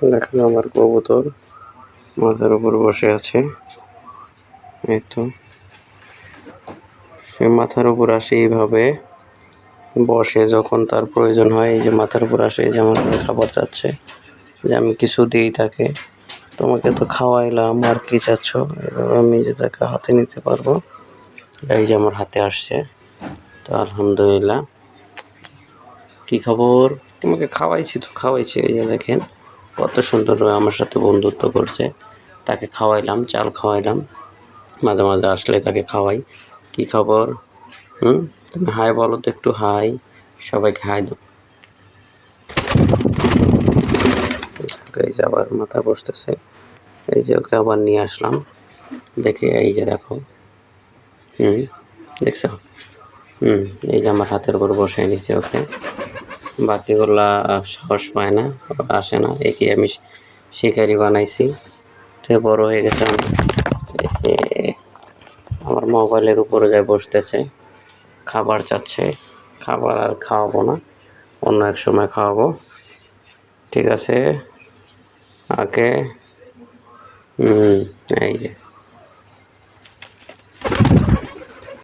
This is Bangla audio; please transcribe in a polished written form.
দেখেন আমার কবুতর মাথার উপর বসে আছে। এই তো সে মাথার উপর আসে এইভাবে বসে যখন তার প্রয়োজন হয়। এই যে মাথার উপর আসে, এই যে আমার কাছে খাবার চাচ্ছে যে আমি কিছু দিই তাকে। তোমাকে তো খাওয়াইলাম, আর কি চাচ্ছ? এভাবে আমি যে তাকে হাতে নিতে পারবো। এই যে আমার হাতে আসছে, তো আলহামদুলিল্লাহ। কি খবর? তোমাকে খাওয়াইছি তো খাওয়াইছি। এই যে দেখেন কত সুন্দর আমার সাথে বন্ধুত্ব করছে। তাকে খাওয়াইলাম, চাল খাওয়াইলাম, মাঝে মাঝে আসলে তাকে খাওয়াই। কি খবর? তুমি হাই বলো তো একটু, হাই। সবাইকে হাই দাও। এই যে আবার মাথা বসতেছে। এই যে ওকে আবার নিয়ে আসলাম, দেখে এই যে দেখো, দেখছো? এই যে আমার হাতের উপর বসাই নিছি ওকে। বাকিগুলা সাহস পায় না, আসে না। একে আমি শিকারি বানাইছি, সে বড় হয়ে গেছে। আমার মোবাইলের উপরে যায় বসতেছে, খাবার চাচ্ছে। খাবার আর খাওয়াবো না, অন্য এক সময় খাওয়াবো, ঠিক আছে? ওকে। এই যে